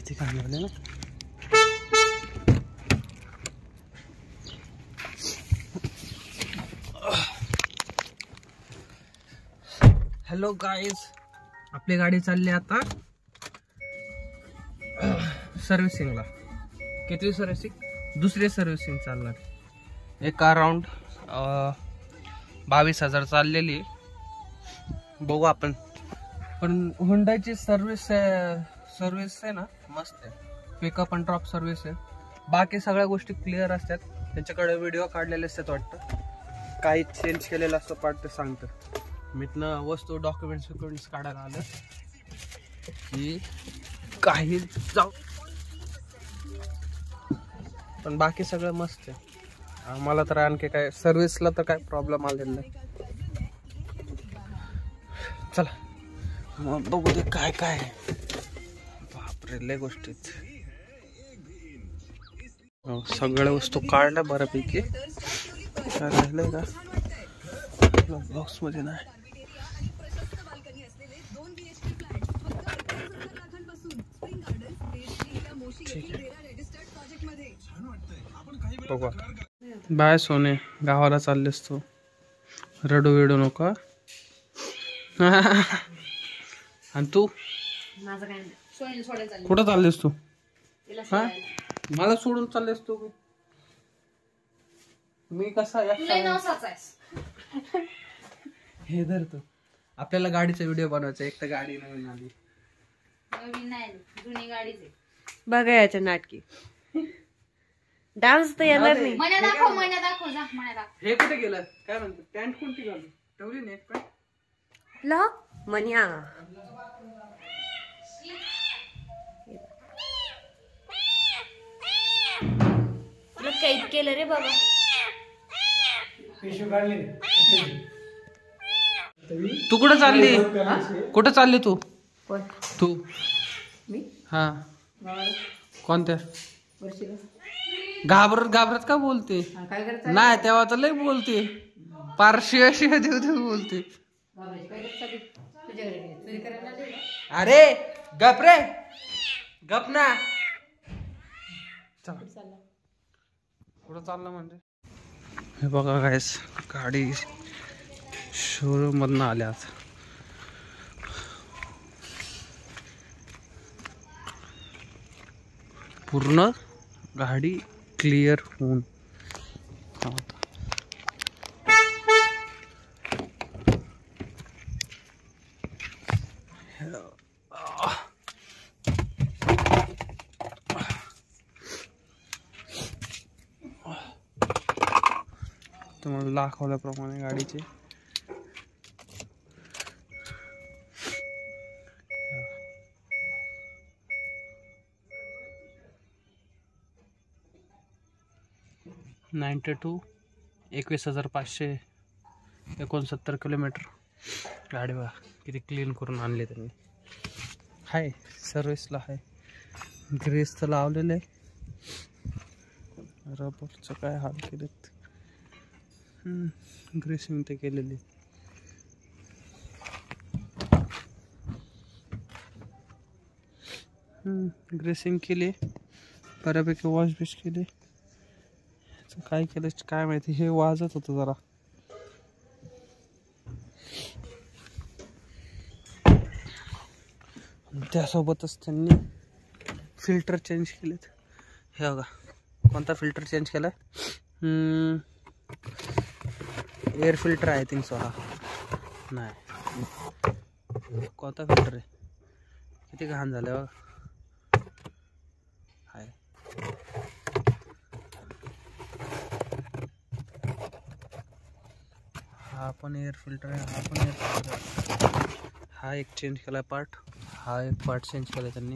किती काम झाले ना. हॅलो गाईज, आपली गाडी चालली आता सर्व्हिसिंगला. किती सर्व्हिसिंग? दुसरी सर्व्हिसिंग चालणार. एक अराउंड 22,000 चाललेली. बघू आपण. पण हुंडाईची सर्व्हिस आहे ना, मस्त आहे. पिकअप अँड ड्रॉप सर्व्हिस आहे. बाकी सगळ्या गोष्टी क्लिअर असतात. त्यांच्याकडे व्हिडिओ काढलेले असतात वाटतं. काही चेंज केलेलं असतं पार्ट ते सांगतं. मी इथनं वस्तू डॉक्युमेंट्स काढायला आलं की काही जाऊ, पण बाकी सगळं मस्त आहे. मला तर आणखी काय सर्व्हिसला तर काय प्रॉब्लेम आलेला नाही. चला मग बघू दे काय काय. बापरे, लय गोष्टीत. सगळ्या वस्तू काढल्या बऱ्यापैकी. काय राहिलंय का बॉक्स मध्ये? नाही. ठीक आहे. बघा. बाय सोने, गावाला चाललेस तू, रडू वेडू नको. आणि तू कुठं चाललेस तू? हा, मला सोडून चाललेस तू? मी कसा हे धर तू. आपल्याला गाडीचा व्हिडिओ बनवायचा. एक तर गाडी नवीन आली. जुनी गाडीच आहे. बघा याच्या नाटकी. डान्स तर येणार नाही. हे कुठे गेलं? काय म्हणतो? पॅन्ट कोणती घालू? ठेवली नाही पॅन्ट. ला मनिया तुला कैद केलं रे बाबा. तू कुठं चालली? कुठं चालली तू? तू मी हा कोणत्या? घाबरत का बोलते? नाही तेव्हा तर लय बोलते. पारशी शिवाय देव बोलते. अरे गप रे, गप ना. कुठं चाललं म्हणजे? हे बघा गाईस, गाडी शोरूम मधनं आल्या. पूर्ण गाडी क्लिअर होऊन तुम्हाला दाखवल्याप्रमाणे गाडीचे $92, 21,569 किलोमीटर. गाडी बघा किती क्लीन करून आणले त्यांनी. हाय सर्विसला आहे. ग्रेस तर लावलेलं आहे. रबरचं काय हाल केलेत. ग्रेसिंग ते केलेली. ग्रेसिंग केली, बऱ्यापैकी वॉश बिश केली. काय केलं काय माहिती. हे वाजत होतं जरा. त्यासोबतच त्यांनी फिल्टर चेंज केलेत. हे बघा कोणता फिल्टर चेंज केलाय. एअर फिल्टर आहे थिंक सो. हा नाही, कोणता फिल्टर आहे? किती घाण झालं बघा. हाय हा पण एअर फिल्टर आहे. हा पण एअर फिल्टर आहे. हा एक चेंज केला पार्ट. हा एक पार्ट चेंज केला त्यांनी.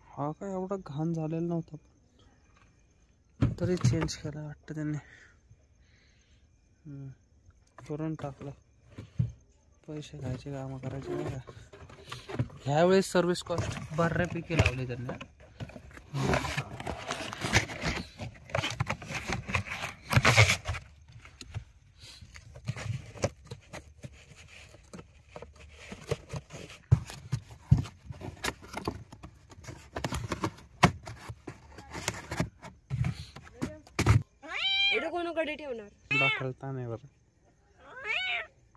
हा काय एवढा घाण झालेला नव्हता, तरी चेंज केला वाटतं त्यांनी. करून टाकलं. पैसे घ्यायचे कामं करायचे नाही का. ह्यावेळेस सर्व्हिस कॉस्ट बऱ्यापैकी लावली त्यांनी. पूर्ण गडी ठेवणार. दाखलता नाही बरं.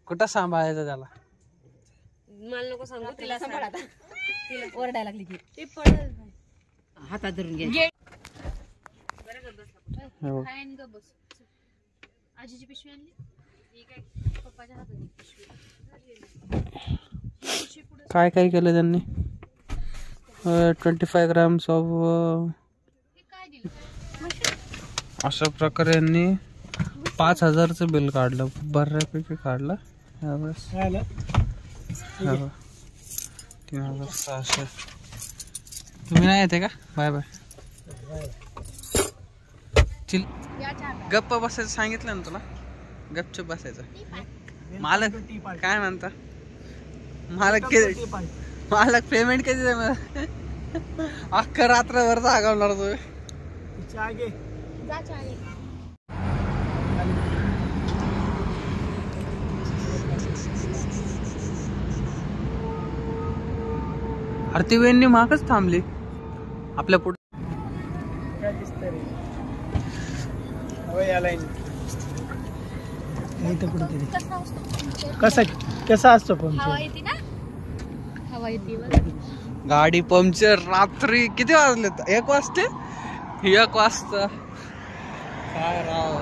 कुठं सांभाळायचं त्याला? मला नको सांगू, तिला सांभाळ आता. तिला ओरडायला लागली की ते पडेल. हातात धरून घे. हो. काय आणि गं बस. आजीची पिशवी आणली. ठीक आहे. पप्पाच्या हातात एक पिशवी. काय काय केलं त्यांनी? 25 ग्रॅम्स ऑफ काय दिलं? अशा प्रकारे यांनी 5,000चं बिल काढलं. बऱ्यापैकी काढलं यावेळेस. 3,600. तुम्ही नाही येते का? Bye bye. चिल. गप्प बसायचं सांगितलं ना तुला. गपचूप बसायचं. मालक काय म्हणता? मालक पेमेंट किती दे मला? अख्खा रात्रभर जागवणार तुम्ही. आरती वेणनी मागच थांबली आपल्या पुढे. कसा असतो पण हवा येते ना? हवा येते. गाडी पंक्चर. रात्री किती वाजले? 1 वाजते. 1 वाजता काय राव.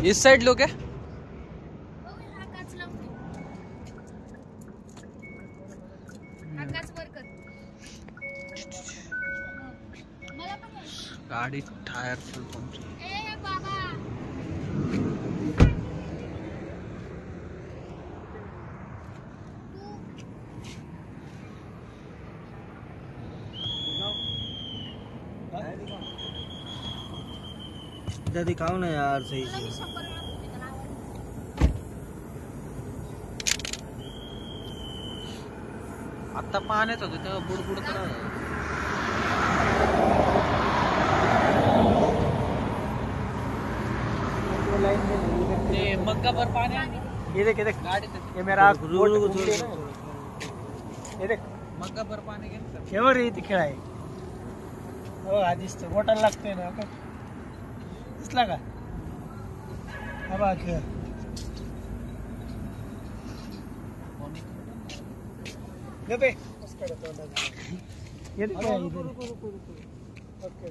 इस साइड लोक आहे. गाडी टायर फुल पंक्चर. इधर दिखाओ ना यार सही से. आता पाण्यात होतं तेव्हा बुडबुड करत. ते मग्गा भर पाणी आहे. ये देख गाडी ये मेरा ये देख मग्गा भर पाणी घेतलं. केव्हा रे इथे खेळाय. हो आधीच ते बोटाला लागतंय ना. का दिसला का? हा बघ खेळ. गपे ये देख इधर. ओके.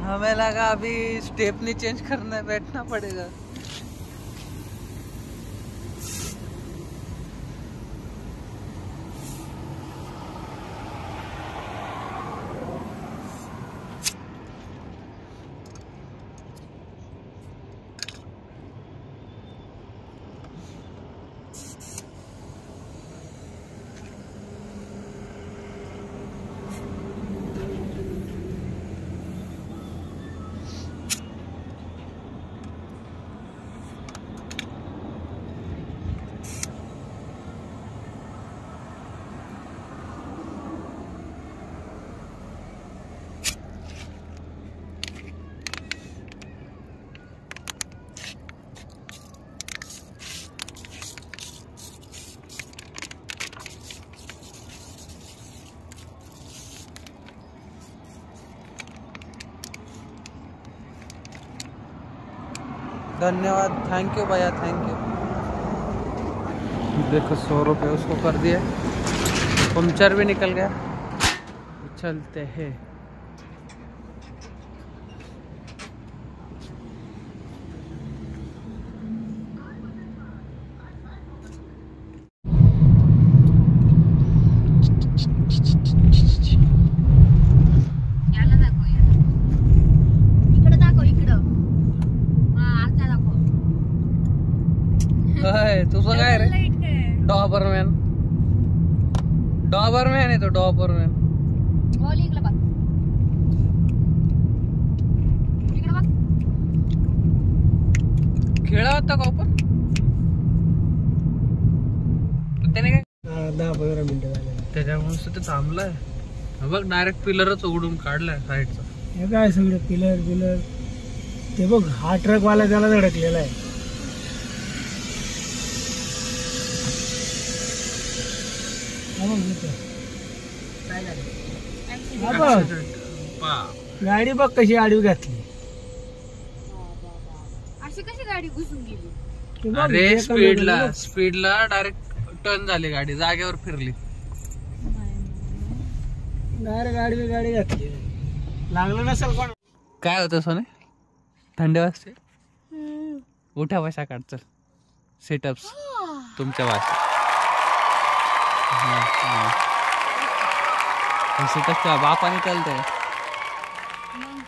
हमें लगा अभी स्टेपनी चेंज करना बैठना पड़ेगा. धन्यवाद. थैंक यू भैया, थैंक यू. देखो 100 रुपये उसको कर दिए. पंचर भी निकल गया. चलते हैं. आहे तुझं काय रे लाईट काय डॉबरमॅन डॉबरमॅन आहे तो डॉबरमॅन बॉल इकडे बघ इकडे बघ खेळा होता का आपण पण त्याने काय 10-15 मिनिटं झाले. त्याच्यामुळे ते थांबलाय हा बघ डायरेक्ट पिलरच उघडून काढलाय साईडचा हे काय सगळं पिलर ते बघ हा ट्रक वाला त्याला धडकलेला आहे. हा बघ इथं. हा बघ गाडी बघ कशी आडवी घातली. अशी कशी गाडी घुसून गेली ते बघ, अरे एका वेळेला स्पीडला डायरेक्ट टर्न झाली गाडी जागेवर फिरली डायरेक्ट आडवी गाडी घातली. लागलं नसेल कोण. काय होतं सोने थंडी वाजते उठा भाषा काढ चल सेटअप्स तुमच्या भाषेत सेटअप बापाने चालतंय मग